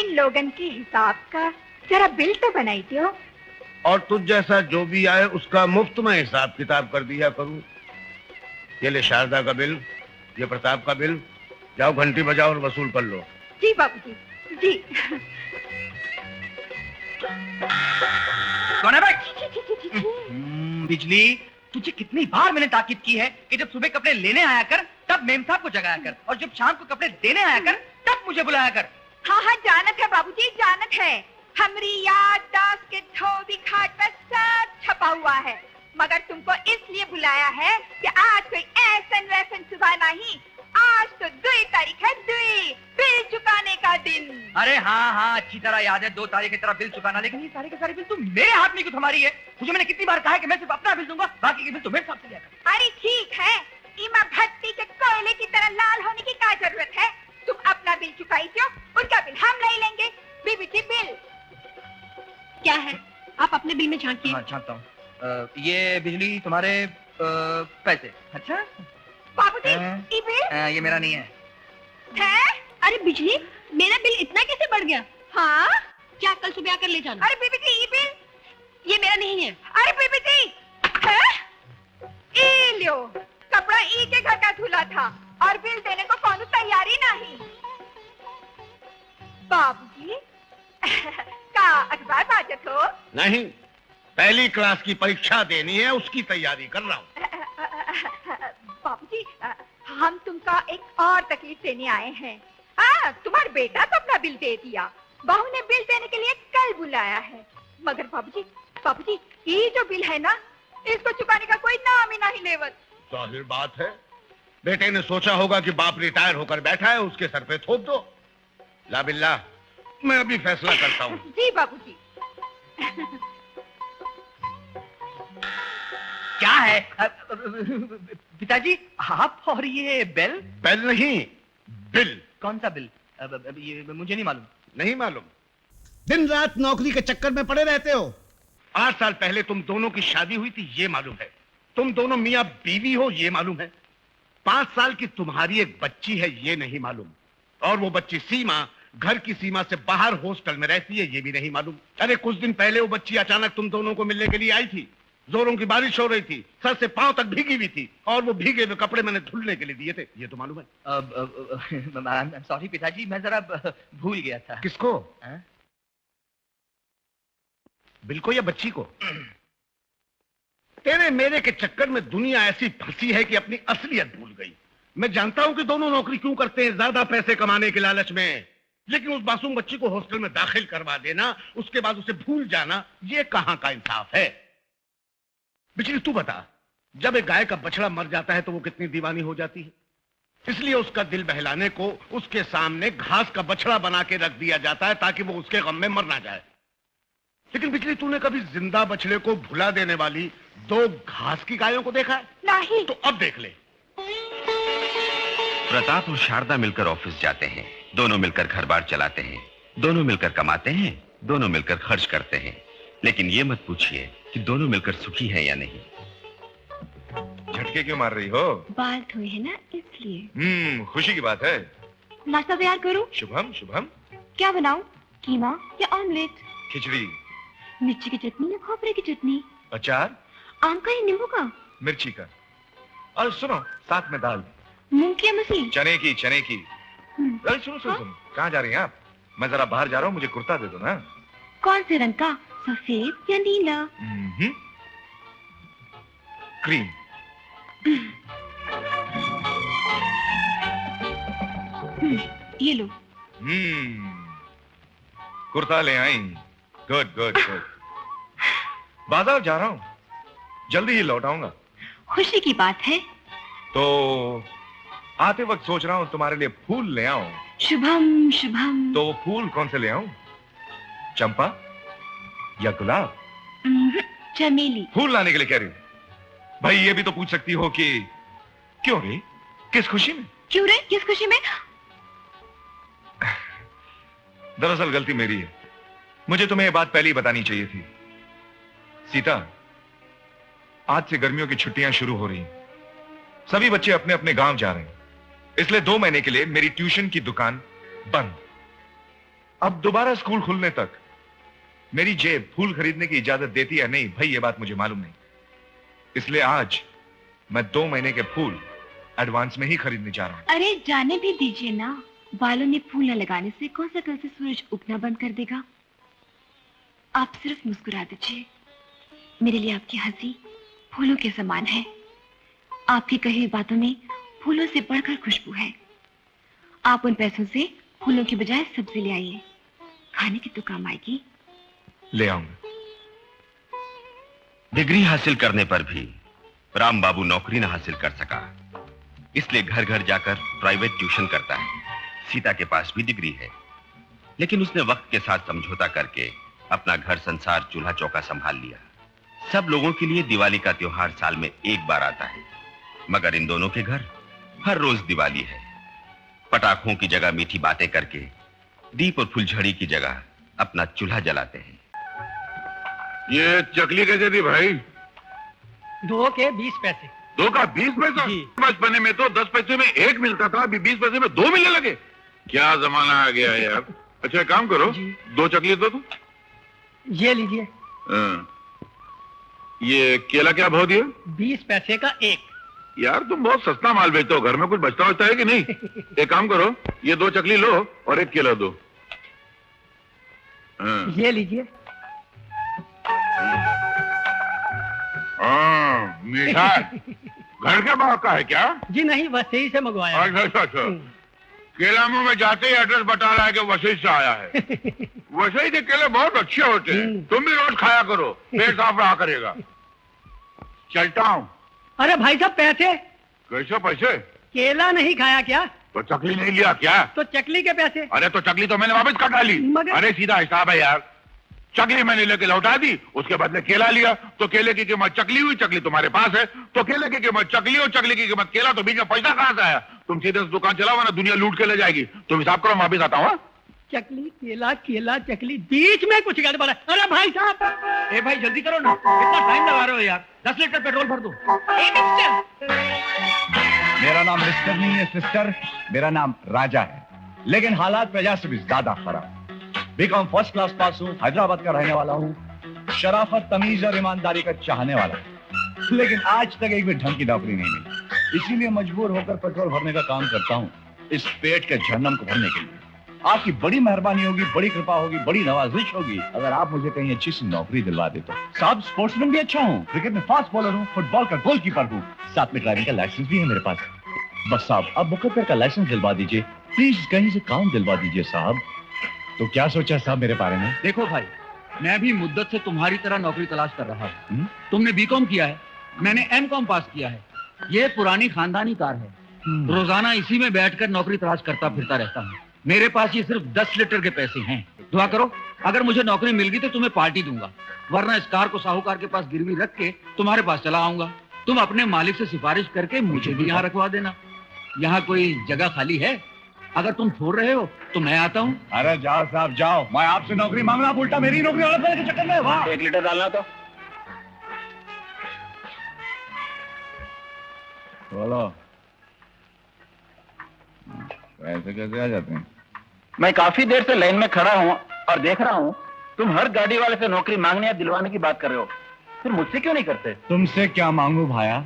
इन लोगन के हिसाब का जरा बिल तो बनाई दो। और तुझ जैसा जो भी आए उसका मुफ्त में हिसाब किताब कर दिया करूं। ये ले शारदा का बिल, ये प्रताप का बिल, जाओ घंटी बजाओ और वसूल कर लो। जी बाबूजी, जी। कौन है भाई? बिजली, तुझे कितनी बार मैंने ताकीद की है कि जब सुबह कपड़े लेने आया कर तब मेम साहब को जगाया कर, और जब शाम को कपड़े देने आया कर तब मुझे बुलाया कर। हाँ हाँ जानत है बाबूजी, जानत है। हमारी याददाश्त के धोबी खाट पर सब छपा हुआ है, मगर तुमको इसलिए बुलाया है कि आज कोई ऐसन वैसन सुबह नहीं, आज तो 2 तारीख है, 2 बिल चुकाने का दिन। अरे हाँ, अच्छी तरह याद है 2 तारीख की तरह बिल चुकाना, लेकिन ये सारे के सारे बिल तुम मेरे हाथ में क्यों थमारी है? मुझे मैंने कितनी बार कहा है कि मैं सिर्फ अपना बिल दूंगा, बाकी के बिल तो मेरे साथ लिया कर। अरे ठीक है, इमा भट्टी के कोयले की तरह लाल होने की क्या जरूरत है? तुम अपना बिल चुकाई क्यों? उनका बिल हम नहीं लेंगे। बीबी जी बिल क्या है? आप अपने बिल में झांकिए। हाँ छांटता हूँ। ये बिजली तुम्हारे पैसे। अच्छा बाबूजी, ये बिल ये मेरा नहीं है। अरे बिजली, मेरा बिल इतना कैसे बढ़ गया? हाँ, क्या कल सुबह आकर ले जाना? अरे बीबी जी, ये बिल ये मेरा नहीं है। अरे बीबी जी, ये लो, कपड़ा ई के घर का धुला था और बिल देने को कौन तैयारी नहीं। बाबूजी, का अखबार बाजत हो? नहीं, पहली क्लास की परीक्षा देनी है, उसकी तैयारी कर रहा हूँ। बाबूजी, हम तुमका एक और तकलीफ देने आए हैं। तुम्हारा बेटा तो अपना बिल दे दिया, बहू ने बिल देने के लिए कल बुलाया है, मगर बाबूजी ये जो बिल है ना, इसको चुकाने का कोई नाम ही नहीं लेवत। जाहिर बात है, बेटे ने सोचा होगा कि बाप रिटायर होकर बैठा है, उसके सर पे थोप दो। ला बिल्ला, मैं अभी फैसला करता हूँ। जी बाबूजी। क्या है पिताजी, आप और ये बेल? बेल नहीं, बिल। कौन सा बिल? ये मुझे नहीं मालूम। नहीं मालूम? दिन रात नौकरी के चक्कर में पड़े रहते हो। 8 साल पहले तुम दोनों की शादी हुई थी, ये मालूम है। तुम दोनों मियां बीवी हो, ये मालूम है। 5 साल की तुम्हारी एक बच्ची है, ये नहीं मालूम। और वो बच्ची सीमा घर की सीमा से बाहर हॉस्टल में रहती है, ये भी नहीं मालूम। अरे कुछ दिन पहले वो बच्ची अचानक तुम दोनों को मिलने के लिए आई थी। जोरों की बारिश हो रही थी, सर से पांव तक भीगी हुई थी, और वो भीगे हुए कपड़े मैंने धुलने के लिए दिए थे, ये तो मालूम है। सॉरी पिताजी, मैं जरा भूल गया था। किसको? बिल को या बच्ची को? तेरे मेरे के चक्कर में दुनिया ऐसी फंसी है कि अपनी असलियत भूल गई। मैं जानता हूं कि दोनों नौकरी क्यों करते हैं, ज्यादा पैसे कमाने के लालच में, लेकिन उस मासूम बच्ची को हॉस्टल में दाखिल करवा देना, उसके बाद उसे भूल जाना, ये कहां का इंसाफ है? बिजली तू बता, जब एक गाय का बछड़ा मर जाता है तो वो कितनी दीवानी हो जाती है, इसलिए उसका दिल बहलाने को उसके सामने घास का बछड़ा बना के रख दिया जाता है ताकि वो उसके गम में मर ना जाए। लेकिन बिजली, तूने कभी जिंदा बछड़े को भुला देने वाली 2 घास की गायों को देखा है? नहीं। तो अब देख ले। प्रताप और शारदा मिलकर ऑफिस जाते हैं, दोनों मिलकर घर बार चलाते हैं, दोनों मिलकर कमाते हैं, दोनों मिलकर खर्च करते हैं, लेकिन ये मत पूछिए कि दोनों मिलकर सुखी हैं या नहीं। झटके क्यों मार रही हो? बाल धोए है ना, इसलिए। खुशी की बात है। नाश्ता तैयार करूं? शुभम शुभम। क्या बनाऊं, कीमा या ऑमलेट? खिचड़ी। मिर्ची की चटनी या खोपरे की चटनी? अचार। आम का या नींबू का? मिर्ची का। और सुनो, साथ में दाल। मूंग की या मसूर? चने की। अरे सुनो, कहाँ जा रही हैं आप? मैं जरा बाहर जा रहा हूँ, मुझे कुर्ता दे दो ना। कौन से रंग का, सफेद या नीला? क्रीम। ये लो। कुर्ता ले आई। गुड। बाजार जा रहा हूँ, जल्दी ही लौट आऊंगा। खुशी की बात है। तो आते वक्त सोच रहा हूँ तुम्हारे लिए फूल ले आऊं। शुभम। तो फूल कौन से ले आऊं? चंपा या गुलाब? चमेली। फूल लाने के लिए कह रही हूँ। भाई ये भी तो पूछ सकती हो कि क्यों रे, किस खुशी में? क्यों रे, किस खुशी में? दरअसल गलती मेरी है, मुझे तुम्हें ये बात पहले ही बतानी चाहिए थी। सीता, आज से गर्मियों की छुट्टियां शुरू हो रही हैं। सभी बच्चे अपने अपने गांव जा रहे हैं, इसलिए 2 महीने के लिए मेरी ट्यूशन की दुकान बंद। अब दोबारा स्कूल खुलने तक मेरी जेब फूल खरीदने की इजाजत देती है नहीं भाई, ये बात मुझे मालूम नहीं। इसलिए आज मैं 2 महीने के फूल एडवांस में ही खरीदने जा रहा हूं। अरे जाने भी दीजिए ना, बालों में फूल न लगाने से कौन सा कल से सूरज उगना बंद कर देगा। आप सिर्फ मुस्कुरा दीजिए, मेरे लिए आपकी हंसी फूलों के समान है। आपकी कही हुई बातों में फूलों से बढ़कर खुशबू है। आप उन पैसों से फूलों की बजाय सब्जी ले आइए, खाने की तो काम आएगी। ले आऊंगा। डिग्री हासिल करने पर भी राम बाबू नौकरी न हासिल कर सका, इसलिए घर घर जाकर प्राइवेट ट्यूशन करता है। सीता के पास भी डिग्री है, लेकिन उसने वक्त के साथ समझौता करके अपना घर संसार चूल्हा चौका संभाल लिया। सब लोगों के लिए दिवाली का त्योहार साल में एक बार आता है, मगर इन दोनों के घर हर रोज दिवाली है। पटाखों की जगह मीठी बातें करके, दीप और फुलझड़ी की जगह अपना चूल्हा जलाते हैं। ये चकली कैसे दी भाई? 2 के 20 पैसे। 2 का 20 पैसा? जी। बचपने में तो 10 पैसे में 1 मिलता था, अभी 20 पैसे में 2 मिलने लगे। क्या जमाना आ गया है यार। अच्छा एक काम करो, जी। 2 चकली दो तुम। ये लीजिए। ये केला क्या भाव दिया? 20 पैसे का 1। यार तुम बहुत सस्ता माल बेचते हो, घर में कुछ बचता होता है कि नहीं? एक काम करो, ये 2 चकली लो और 1 केला दो। ये लीजिए। मीठा घर के बाहर का है क्या? जी नहीं, बस यही से मंगवाया। अच्छा अच्छा। केला मुंह में जाते ही एड्रेस बता रहा है कि वसई से आया है। वसई के केले बहुत अच्छे होते हैं, तुम भी रोज खाया करो, पेट साफ रहा करेगा। चलता हूँ। अरे भाई साहब पैसे। कैसे पैसे? केला नहीं खाया क्या? तो चकली नहीं लिया क्या? तो चकली के पैसे। अरे तो चकली तो मैंने वापस कर डाली। अरे सीधा हिसाब है यार, चकली मैंने लेके लौटा दी, उसके बदले केला लिया, तो केले की कीमत चकली हुई, चकली तुम्हारे पास है, तो केले की कीमत चकली और चकली की कीमत केला, तो बीच में पैसा कहां से आया? तुम सीधे से दुकान चलाओ ना, दुनिया लूट के ले जाएगी। तुम हिसाब करो, मैं वापिस आता हूँ। चकली केला केला चकली, बीच में कुछ गड़बड़ है। अरे भाई साहब। ए भाई जल्दी करो ना, कितना टाइम लगा रहे हो यार। 10 लीटर पेट्रोल भर दो। मेरा नाम मिस्टर नहीं है सिस्टर, मेरा नाम राजा है, लेकिन हालात प्रजा से भी ज्यादा खराब। बीकॉम फर्स्ट क्लास पास हूँ, हैदराबाद का रहने वाला हूँ, शराफत तमीज और ईमानदारी का चाहने वाला हूँ, लेकिन आज तक एक भी ढंग की नौकरी नहीं मिली। इसीलिए मजबूर होकर पेट्रोल भरने का काम करता हूँ, इस पेट के जहन्नम को भरने के लिए। आपकी बड़ी मेहरबानी होगी, बड़ी कृपा होगी, बड़ी नवाजिश होगी अगर आप मुझे कहीं अच्छी सी नौकरी दिलवा दे तो। साहब स्पोर्ट्समैन भी अच्छा हूँ, क्रिकेट में फास्ट बॉलर हूँ, फुटबॉल का गोलकीपर हूँ, साथ में ड्राइविंग का लाइसेंस भी है मेरे पास। बस साहब आप मुकद्दर का लाइसेंस दिलवा दीजिए प्लीज, कहीं से काम दिलवा दीजिए साहब। तो क्या सोचा साहब मेरे बारे में? देखो भाई, मैं भी मुद्दत से तुम्हारी तरह नौकरी तलाश कर रहा हूँ। तुमने बीकॉम किया है, मैंने एमकॉम पास किया है। ये पुरानी खानदानी कार है, रोजाना इसी में बैठकर नौकरी तलाश करता फिरता रहता हूँ। मेरे पास ये सिर्फ 10 लीटर के पैसे हैं। दुआ करो, अगर मुझे नौकरी मिल गई तो तुम्हें पार्टी दूंगा, वरना इस कार को साहूकार के पास गिरवी रख के तुम्हारे पास चला आऊंगा। तुम अपने मालिक से सिफारिश करके मुझे भी यहाँ रखवा देना। यहाँ कोई जगह खाली है? अगर तुम छोड़ रहे हो तो मैं आता हूँ। अरे जाओ साहब जाओ, मैं आपसे नौकरी मांगना, उल्टा मेरी नौकरी वाला के चक्कर में। वाह 1 लीटर डालना तो बोलो, पैसे कैसे आ जाते हैं? मैं काफी देर से लाइन में खड़ा हूँ और देख रहा हूँ तुम हर गाड़ी वाले से नौकरी मांगने या दिलवाने की बात कर रहे हो, फिर मुझसे क्यों नहीं करते? तुमसे क्या मांगू भाया?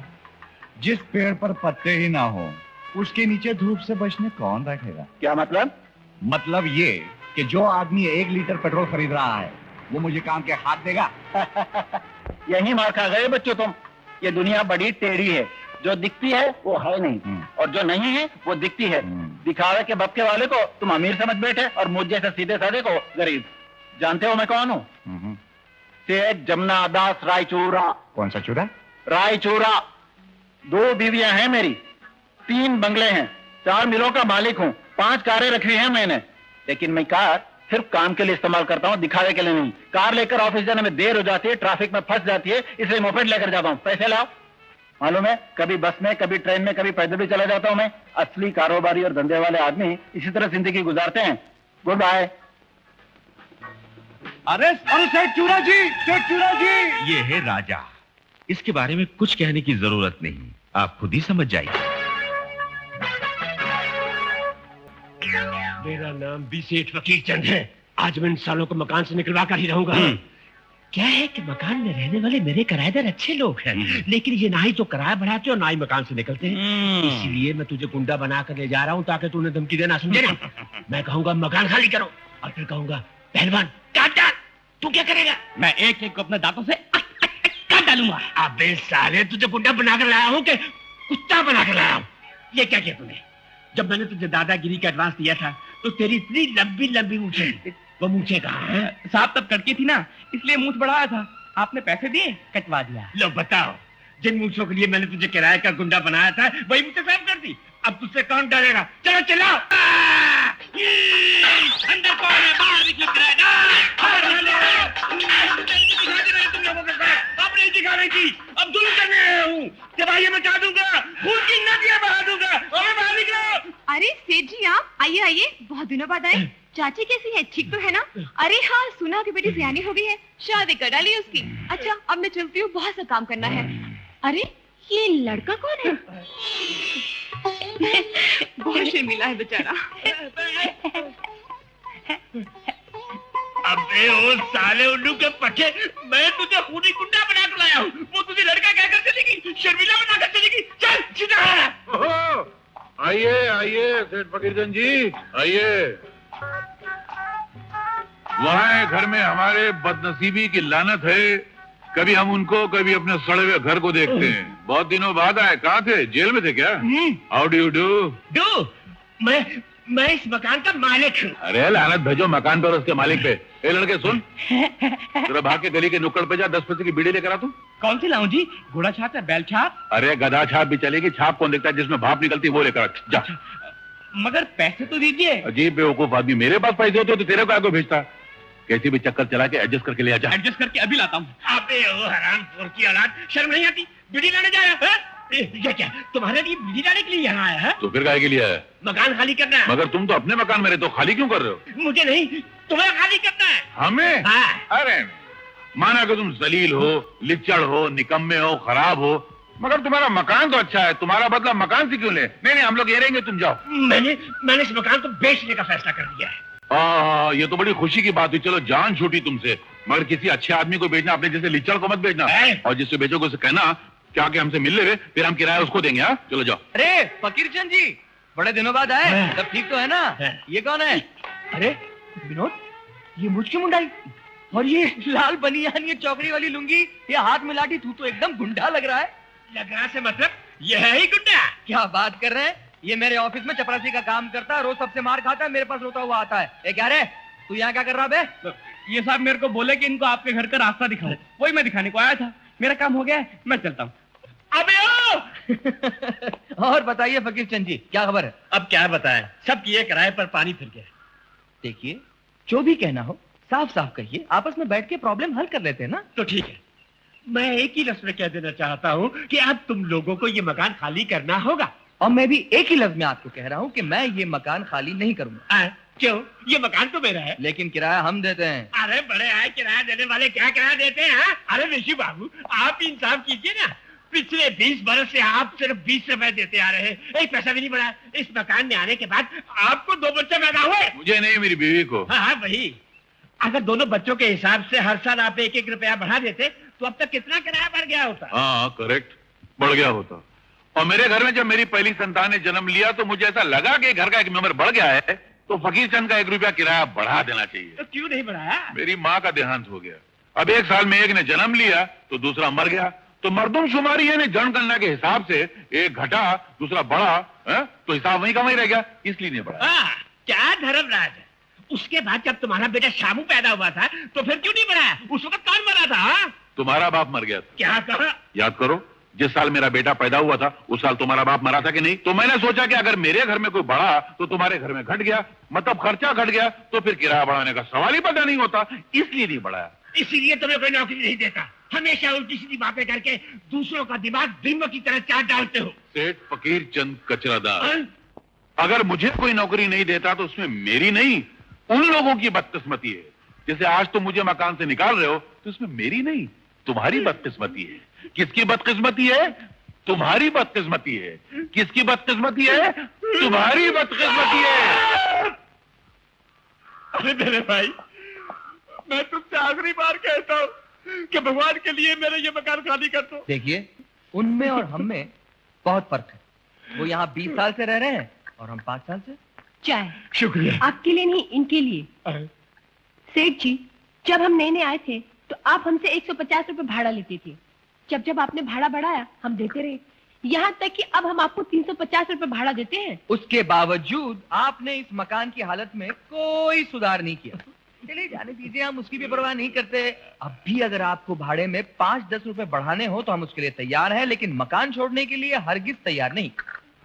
जिस पेड़ पर पत्ते ही ना हो उसके नीचे धूप से बचने कौन बैठेगा? क्या मतलब? मतलब ये कि जो आदमी 1 लीटर पेट्रोल खरीद रहा है वो मुझे काम के हाथ देगा। यही मार खा गए बच्चों तुम। ये दुनिया बड़ी टेढ़ी है, जो दिखती है वो है नहीं और जो नहीं है वो दिखती है। दिखावे के बक्के वाले को तुम अमीर समझ बैठे और मुझ जैसे सीधे साधे को गरीब। जानते हो मैं कौन हूँ? सेठ जमुना दास रायचूरा। कौन सा चूरा? रायचूरा। 2 बीवियां हैं मेरी, 3 बंगले हैं, 4 मिलों का मालिक हूँ, 5 कारें रखी हैं मैंने, लेकिन मैं कार सिर्फ काम के लिए इस्तेमाल करता हूँ, दिखावे के लिए नहीं। कार लेकर ऑफिस जाने में देर हो जाती है, ट्रैफिक में फंस जाती है, इसलिए मोपेड लेकर जाता हूँ। पैसे लाओ। मालूम है, कभी बस में, कभी ट्रेन में, कभी पैदल भी चला जाता हूँ मैं। असली कारोबारी और धंधे वाले आदमी इसी तरह जिंदगी गुजारते हैं। Good bye. अरे सेठ चूरा जी, सेठ चूरा जी। ये है राजा, इसके बारे में कुछ कहने की जरूरत नहीं, आप खुद ही समझ जाइए। मेरा नाम भी सेठ फकीर चंद है, आज मैं इन सालों को मकान से निकलवा कर ही रहूंगा। क्या है कि मकान में रहने वाले मेरे किराएदार अच्छे लोग हैं, लेकिन ये ना ही तो किराया बढ़ाते और ना ही मकान से निकलते हैं। इसलिए मैं तुझे गुंडा बना कर ले जा रहा हूँ ताकि तू उन्हें धमकी देना, समझे ना? मैं कहूंगा मकान खाली करो और फिर कहूंगा पहलवान काट डाल। तू क्या करेगा? मैं एक एक को अपने दांतों से काट डालूंगा। अबे साले, तुझे गुंडा बना कर लाया हूँ कि कुत्ता बना कर लाया हूँ? ये क्या किया तूने? जब मैंने तुझे दादागिरी का एडवांस दिया था तो तेरी इतनी लंबी लंबी मूछें थी, वो मूछें कहाँ हैं? साहब तब कटकी थी ना, इसलिए मूछ बढ़ाया था। आपने पैसे दिए, कटवा दिया। लो बताओ, जिन मूछों के लिए मैंने तुझे किराए का गुंडा बनाया था वही मुझे साफ कर दी। अब तुझसे कौन डरेगा? चलो चलो। अंदर कौन है? बाहर निकलो किराएदार। तुम लोगों के साथ अब नहीं दिखा रही थी, अब जुल्म करने आया हूँ। जब मचा दूंगा, खून की नदियां बहा दूंगा। और बाहर निकलो। अरे सेठ जी, आप आइए आइए, बहुत दिनों बाद आए। चाची कैसी है? ठीक तो है ना? अरे हाँ, सुना कि बेटी सियानी हो गई है, शादी कर डाली उसकी। अच्छा, अब मैं चलती हूँ, बहुत सा काम करना है। अरे ये लड़का कौन है? बहुत शर्मिला है बेचारा। अबे ओ साले उल्लू के पट्टे, मैं तुझे खूनी गुंडा बना कर लाया हूँ, वो तुझे लड़का कहकर चलेगी, शर्मिला बनाकर चलेगी। चल सीधा। आइए आइए सेठ फकीरचंद जी, आइए। वहाँ घर में हमारे बदनसीबी की लानत है, कभी हम उनको कभी अपने सड़े हुए घर को देखते हैं। बहुत दिनों बाद आए, कहाँ थे? जेल में थे क्या? How do you do? मैं इस मकान का मालिक हूँ। अरे लानत भेजो मकान पर, उसके मालिक पे। ए लड़के सुन, तेरा भाग के गली के नुक्कड़ पे जा, 10 पैसे की बीड़ी लेकर आ तू। कौन सी लाऊं जी? घोड़ा छाप या बैल छाप? अरे गधा छाप भी चलेगी, छाप कौन देखता है? जिसमें भाप निकलती वो लेकर आ जा। मगर पैसे तो दीजिए। अजीब बेवकूफ आदमी, मेरे पास पैसे होते तो तेरे को आगे भेजता। कैसी भी चक्कर चला के एडजस्ट करके ले आ जा। एडजस्ट करके अभी लाता हूँ। अबे ओ हरामखोर की औलाद, शर्म नहीं आती? बीड़ी लाने जा रहा है? ये क्या तुम्हारे लिए बीड़ी लाने के लिए यहाँ आया है? तो फिर काहे के लिए आया? मकान खाली करना है। मगर तुम तो अपने मकान में रहते हो, खाली क्यों कर रहे हो? मुझे नहीं, तुम्हें खाली करना है। हमें? हाँ। अरे माना कि तुम जलील हो, लिच्चड़ हो, निकम्मे हो, खराब हो, मगर तुम्हारा मकान तो अच्छा है, तुम्हारा बदला मकान से क्यों ले? नहीं हम लोग ये रहेंगे, तुम जाओ। मैंने इस मकान को बेचने का फैसला कर दिया है। ये तो बड़ी खुशी की बात हुई, चलो जान छूटी तुमसे। मगर किसी अच्छे आदमी को बेचना, अपने जैसे लिच्चड़ को मत बेचना। और जिससे बेचोगे उसे कहना क्या कि हमसे मिल ले, फिर हम किराया उसको देंगे। हाँ चलो जाओ। अरे फकीरचंद जी, बड़े दिनों बाद आए, सब ठीक तो है ना? ये कौन है? अरे विनोद, ये मुझ की मुंडाई और ये लाल बनियान, ये चौकड़ी वाली लुंगी, ये हाथ में लाठी, तू तो एकदम गुंडा लग रहा है। लग रहा से मतलब ये है ही गुंडा? क्या बात कर रहे हैं? ये मेरे ऑफिस में चपरासी का काम करता है, रोज सबसे मार खाता है, मेरे पास रोता हुआ आता है। ए क्या रे, तू यहाँ क्या कर रहा बे? ये साहब मेरे को बोले कि इनको आपके घर का रास्ता दिखाओ, वही मैं दिखाने को आया था। मेरा काम हो गया है, मैं चलता हूँ। अबे ओ! और बताइए फकीरचंद जी, क्या खबर है? अब क्या बताएं, सब किए किराए पर पानी फिर गया। देखिए, जो भी कहना हो साफ साफ कहिए, आपस में बैठ के प्रॉब्लम हल कर लेते हैं ना। तो ठीक है, मैं एक ही लफ्ज में कह देना चाहता हूँ कि अब तुम लोगों को ये मकान खाली करना होगा। और मैं भी एक ही लफ्ज में आपको कह रहा हूँ कि मैं ये मकान खाली नहीं करूंगा। क्यों? ये मकान तो मेरा है। लेकिन किराया हम देते हैं। अरे बड़े आए किराया देने वाले क्या किराया देते हैं? अरे ऋषि बाबू, आप इंसाफ कीजिए ना, पिछले 20 बरस से आप सिर्फ 20 रुपए देते आ रहे हैं, एक पैसा भी नहीं बढ़ा। इस मकान में आने के बाद आपको 2 बच्चे पैदा हुए। मुझे नहीं, मेरी बीवी को। हाँ वही, अगर दोनों बच्चों के हिसाब से हर साल आप 1-1 रुपया बढ़ा देते तो अब तक कितना किराया बढ़ गया होता? हाँ करेक्ट, बढ़ गया होता। और मेरे घर में जब मेरी पहली संतान ने जन्म लिया तो मुझे ऐसा लगा कि घर का एक मेंबर बढ़ गया है, तो फकीरचंद का 1 रुपया किराया बढ़ा देना चाहिए। तो क्यों नहीं बढ़ाया? मेरी माँ का देहांत हो गया, अब 1 साल में एक ने जन्म लिया तो दूसरा मर गया, तो मर्दमशुमारी यानी जनगणना के हिसाब से एक घटा दूसरा बढ़ा है? तो हिसाब वहीं का वहीं रह गया, इसलिए नहीं बढ़ा। क्या धर्मराज है? उसके बाद जब तुम्हारा बेटा शामू पैदा हुआ था तो फिर क्यों नहीं बढ़ाया? उस वक्त कौन मरा था? तुम्हारा बाप मर गया था। क्या कहा? याद करो, जिस साल मेरा बेटा पैदा हुआ था उस साल तुम्हारा बाप मरा था कि नहीं? तो मैंने सोचा कि अगर मेरे घर में कोई बढ़ा तो तुम्हारे घर में घट गया, मतलब खर्चा घट गया, तो फिर किराया बढ़ाने का सवाल ही पैदा नहीं होता, इसलिए नहीं बढ़ाया। इसीलिए तुम्हें कोई नौकरी नहीं देता, हमेशा उल्टी सीधी बातें करके दूसरों का दिमाग दीमक की तरह चाट डालते हो। सेठ फकीरचंद कचरादार, अगर मुझे कोई नौकरी नहीं देता तो उसमें मेरी नहीं, उन लोगों की बदकिस्मती है। जैसे आज तुम मुझे मकान से निकाल रहे हो तो इसमें मेरी नहीं, तुम्हारी बदकिस्मती है। किसकी बदकिस्मती है? तुम्हारी बदकिस्मती है। किसकी बदकिस्मती है? तुम्हारी बदकिस्मती है। अरे मेरे भाई, मैं तुमसे आखिरी बार कहता हूँ कि भगवान के लिए मेरे ये मकान खाली कर दो। देखिए, उनमें और हम में बहुत फर्क है। वो यहाँ 20 साल से रह रहे हैं और हम 5 साल से। चाय। शुक्रिया। आपके लिए नहीं, इनके लिए। सेठ जी, जब हम नए नए आए थे तो आप हमसे 150 रुपए भाड़ा लेते थे। जब जब आपने भाड़ा बढ़ाया हम देते रहे, यहाँ तक कि अब हम आपको 350 रुपए भाड़ा देते हैं। उसके बावजूद आपने इस मकान की हालत में कोई सुधार नहीं किया। चलिए जाने दीजिए, हम उसकी भी परवाह नहीं करते। अब भी अगर आपको भाड़े में 5-10 रुपए बढ़ाने हो तो हम उसके लिए तैयार हैं, लेकिन मकान छोड़ने के लिए हरगिज तैयार नहीं।